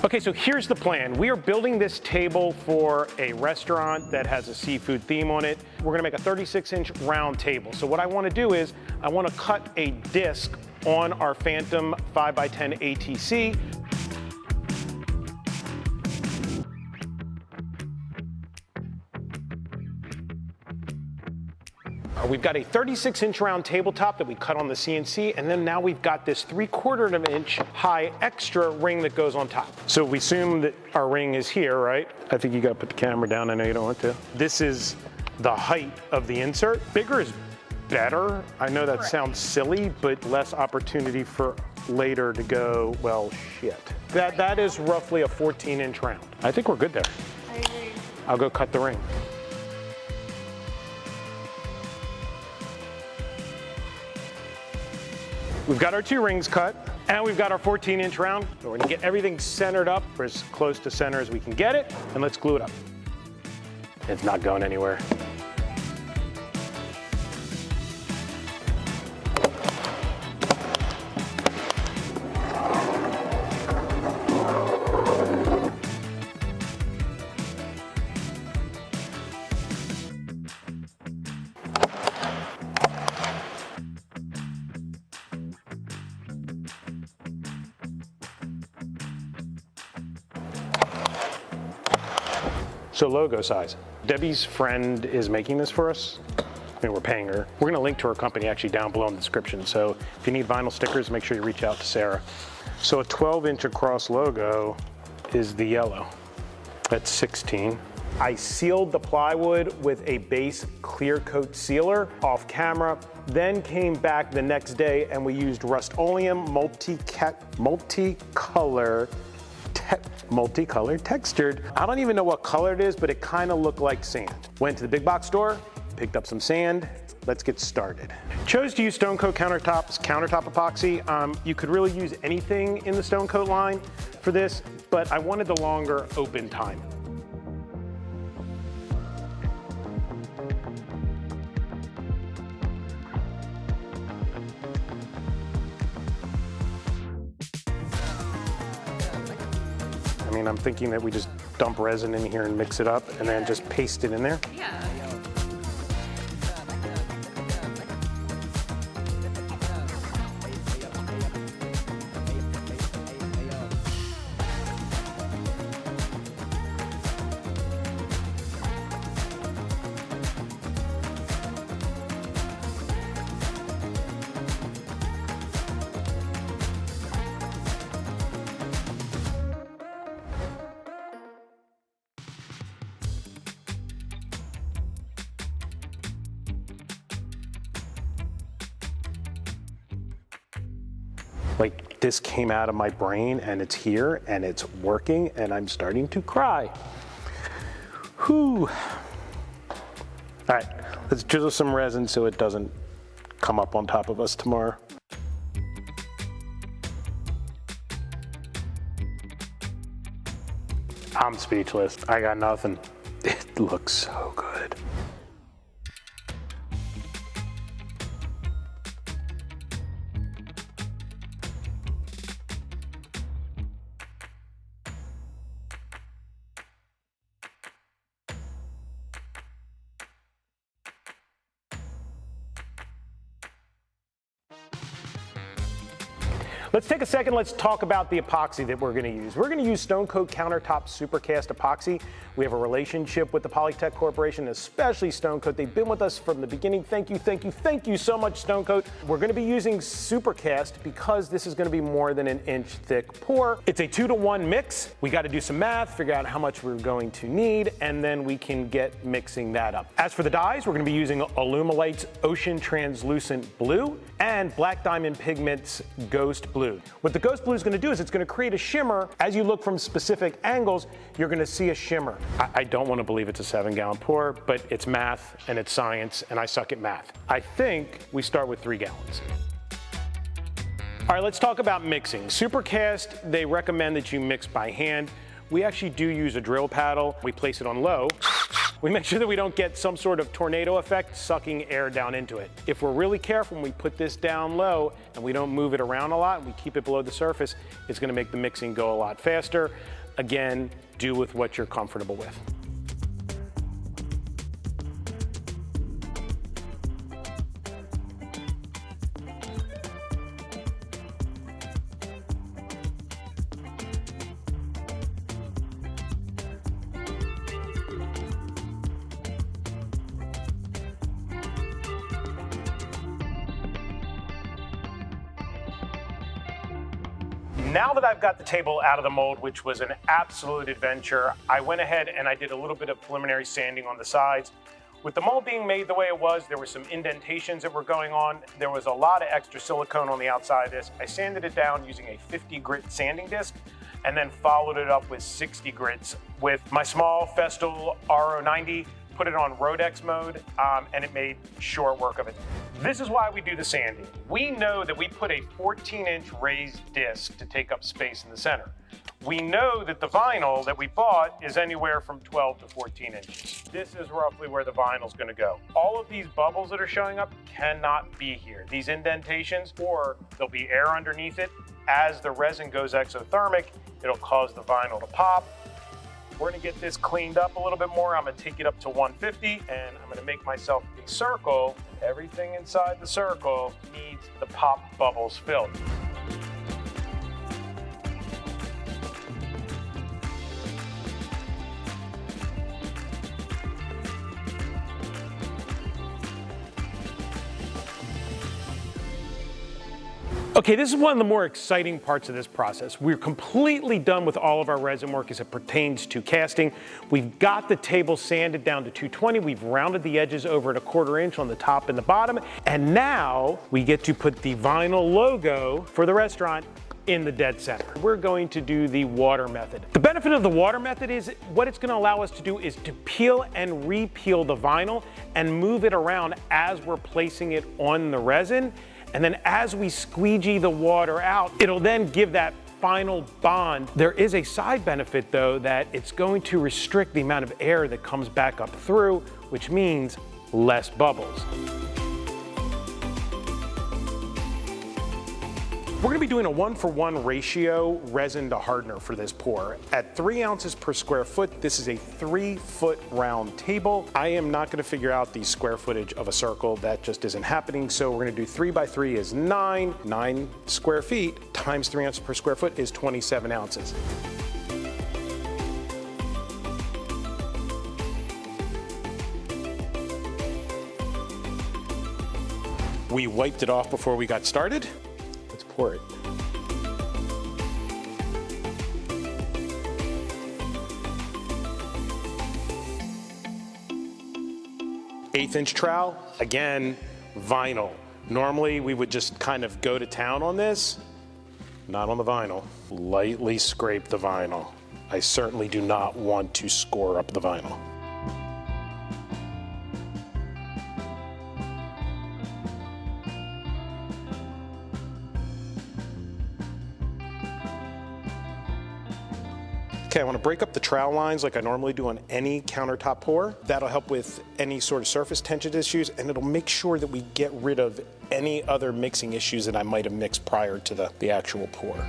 Okay, so here's the plan. We are building this table for a restaurant that has a seafood theme on it. We're gonna make a 36-inch round table. So what I wanna do is, I wanna cut a disc on our Phantom 5x10 ATC. We've got a 36-inch round tabletop that we cut on the CNC, and then now we've got this 3/4 of an inch high extra ring that goes on top. So we assume that our ring is here, right? I think you gotta put the camera down. I know you don't want to. This is the height of the insert. Bigger is better. I know that sounds silly, but less opportunity for later to go, well, shit. That is roughly a 14-inch round. I think we're good there. I agree. I'll go cut the ring. We've got our 2 rings cut, and we've got our 14-inch round. So we're gonna get everything centered up, or as close to center as we can get it, and let's glue it up. It's not going anywhere. So logo size. Debbie's friend is making this for us. I mean, we're paying her. We're gonna link to her company actually down below in the description. So if you need vinyl stickers, make sure you reach out to Sarah. So a 12-inch across logo is the yellow. That's 16. I sealed the plywood with a base clear coat sealer off camera, then came back the next day and we used Rust-Oleum multicolored textured. I don't even know what color it is, but it kind of looked like sand. Went to the big box store, picked up some sand. Let's get started. Chose to use Stone Coat countertops, countertop epoxy. You could really use anything in the Stone Coat line for this, but I wanted the longer open time. I mean, I'm thinking that we just dump resin in here and mix it up and then just paste it in there. Yeah. Like, this came out of my brain and it's here and it's working and I'm starting to cry. Whew. All right, let's drizzle some resin so it doesn't come up on top of us tomorrow. I'm speechless. I got nothing. It looks so good. Let's take a second, let's talk about the epoxy that we're gonna use. We're gonna use Stone Coat Countertop Supercast Epoxy. We have a relationship with the Polytech Corporation, especially Stone Coat. They've been with us from the beginning. Thank you, thank you, thank you so much, Stone Coat. We're gonna be using Supercast because this is gonna be more than an inch thick pour. It's a 2-to-1 mix. We gotta do some math, figure out how much we're going to need, and then we can get mixing that up. As for the dyes, we're gonna be using Alumilite's Ocean Translucent Blue and Black Diamond Pigment's Ghost Blue. What the Ghost Blue is going to do is it's going to create a shimmer. As you look from specific angles, you're going to see a shimmer. I don't want to believe it's a 7-gallon pour, but it's math and it's science, and I suck at math. I think we start with 3 gallons. All right, let's talk about mixing. Supercast, they recommend that you mix by hand. We actually do use a drill paddle. We place it on low, we make sure that we don't get some sort of tornado effect sucking air down into it. If we're really careful when we put this down low and we don't move it around a lot and we keep it below the surface, it's gonna make the mixing go a lot faster. Again, do with what you're comfortable with. Now that I've got the table out of the mold, which was an absolute adventure, I went ahead and I did a little bit of preliminary sanding on the sides. With the mold being made the way it was, there were some indentations that were going on. There was a lot of extra silicone on the outside of this. I sanded it down using a 50 grit sanding disc and then followed it up with 60 grits with my small Festool RO90. Put it on Rodex mode, and it made short work of it. This is why we do the sanding. We know that we put a 14-inch raised disc to take up space in the center. We know that the vinyl that we bought is anywhere from 12 to 14 inches. This is roughly where the vinyl's gonna go. All of these bubbles that are showing up cannot be here. These indentations, or there'll be air underneath it. As the resin goes exothermic, it'll cause the vinyl to pop. We're gonna get this cleaned up a little bit more. I'm gonna take it up to 150 and I'm gonna make myself a circle. Everything inside the circle needs the pop bubbles filled. Okay, this is one of the more exciting parts of this process. We're completely done with all of our resin work as it pertains to casting. We've got the table sanded down to 220. We've rounded the edges over at 1/4 inch on the top and the bottom. And now we get to put the vinyl logo for the restaurant in the dead center. We're going to do the water method. The benefit of the water method is what it's going to allow us to do is to peel and re-peel the vinyl and move it around as we're placing it on the resin. And then as we squeegee the water out, it'll then give that final bond. There is a side benefit though, that it's going to restrict the amount of air that comes back up through, which means less bubbles. We're gonna be doing a 1-for-1 ratio resin to hardener for this pour. At 3 ounces per square foot, this is a 3-foot round table. I am not gonna figure out the square footage of a circle. That just isn't happening. So we're gonna do 3 by 3 is 9 square feet times 3 ounces per square foot is 27 ounces. We wiped it off before we got started. Let's pour it. Eighth-inch trowel, again, vinyl. Normally we would just kind of go to town on this, not on the vinyl. Lightly scrape the vinyl. I certainly do not want to score up the vinyl. Okay, I want to break up the trowel lines like I normally do on any countertop pour. That'll help with any sort of surface tension issues, and it'll make sure that we get rid of any other mixing issues that I might have mixed prior to the actual pour.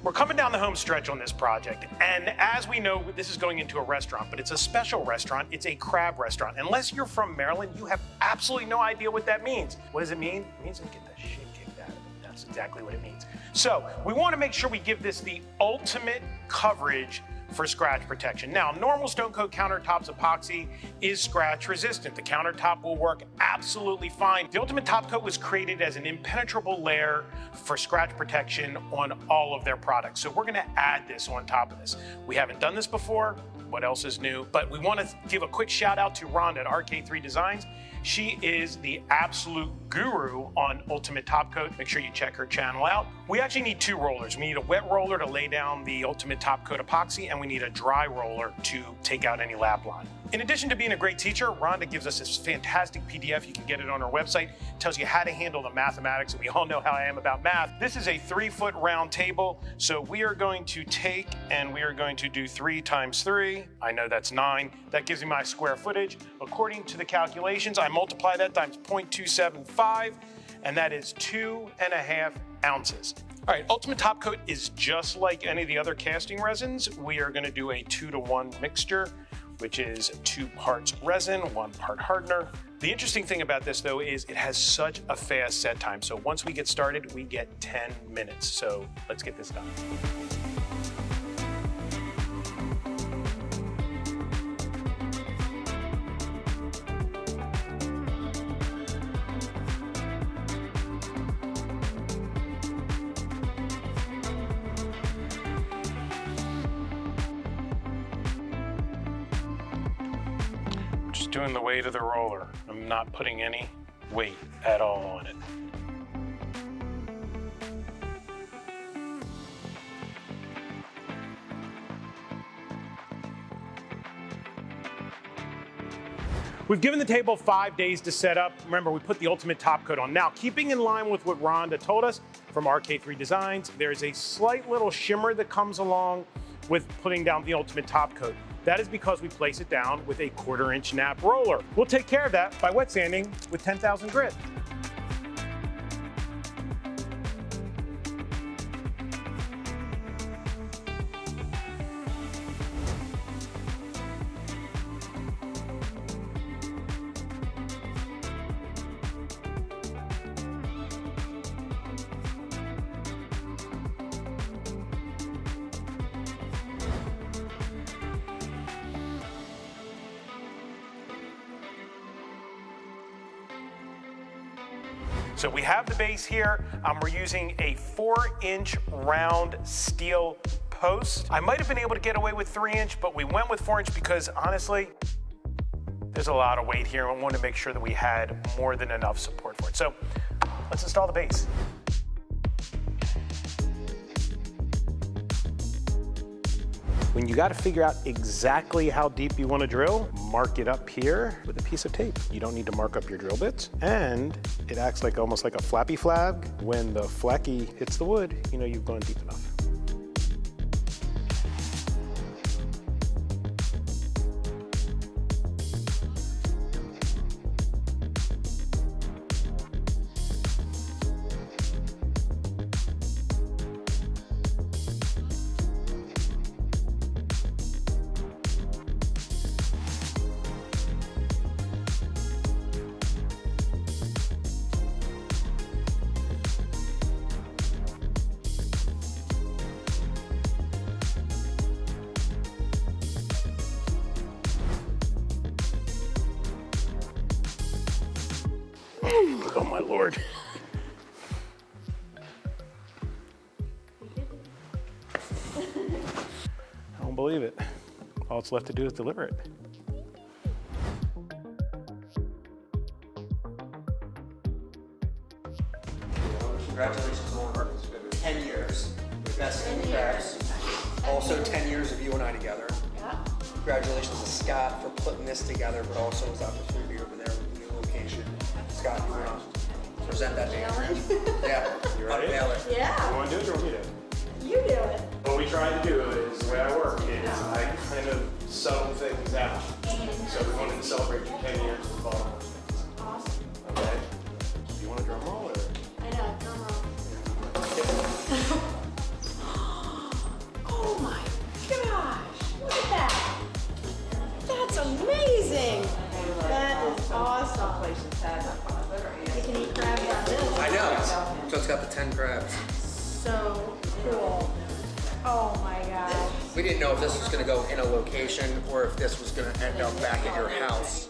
We're coming down the home stretch on this project, and as we know, this is going into a restaurant, but it's a special restaurant. It's a crab restaurant. Unless you're from Maryland, you have absolutely no idea what that means. What does it mean? It means to get the shit kicked out of it. That's exactly what it means. So we want to make sure we give this the ultimate coverage for scratch protection. Now, normal Stone Coat Countertops epoxy is scratch resistant. The countertop will work absolutely fine. The Ultimate Top Coat was created as an impenetrable layer for scratch protection on all of their products. So we're gonna add this on top of this. We haven't done this before. What else is new? But we wanna give a quick shout out to Rhonda at RK3 Designs. She is the absolute guru on Ultimate Top Coat. Make sure you check her channel out. We actually need 2 rollers. We need a wet roller to lay down the Ultimate Top Coat epoxy, and we need a dry roller to take out any lap line. In addition to being a great teacher, Rhonda gives us this fantastic PDF. You can get it on our website. It tells you how to handle the mathematics, and we all know how I am about math. This is a 3-foot round table, so we are going to take and we are going to do 3 times 3. I know that's 9. That gives me my square footage. According to the calculations, I multiply that times 0.275, and that is 2.5 ounces. All right, Ultimate Top Coat is just like any of the other casting resins. We are going to do a 2-to-1 mixture, which is 2 parts resin, 1 part hardener. The interesting thing about this though is it has such a fast set time. So once we get started, we get 10 minutes. So let's get this done. Doing the weight of the roller. I'm not putting any weight at all on it. We've given the table 5 days to set up. Remember, we put the Ultimate Top Coat on. Now, keeping in line with what Rhonda told us from RK3 Designs, there's a slight little shimmer that comes along with putting down the Ultimate Top Coat. That is because we place it down with a 1/4-inch nap roller. We'll take care of that by wet sanding with 10,000 grit. So we have the base here. We're using a 4-inch round steel post. I might have been able to get away with 3-inch, but we went with 4-inch because honestly, there's a lot of weight here and we wanted to make sure that we had more than enough support for it. So let's install the base. When you got to figure out exactly how deep you want to drill, mark it up here with a piece of tape. You don't need to mark up your drill bits, and it acts like almost like a flappy flag. When the flacky hits the wood, you know you've gone deep enough. Oh my Lord. I don't believe it. All it's left to do is deliver it. Congratulations on 10 years. Best in crafts. Also 10 years of you and I together. Yeah. Congratulations to Scott for putting this together, but also his opportunity over there with the new location. Scott, you want to present that to Andrew? Yeah, You ready? unveil it. Yeah. You want to do it or want me to? You do it. What we try to do is, the way I work is I kind of subtle things out. So we wanted to celebrate your 10 years with Baltimore. Awesome. Okay? Do you want a drum roll or? I know, drum roll. Oh my gosh, look at that. That's amazing. That is awesome. You can eat crabs on this. I know. So it's got the 10 crabs. So cool. Oh my gosh. We didn't know if this was going to go in a location or if this was going to end up back at your house.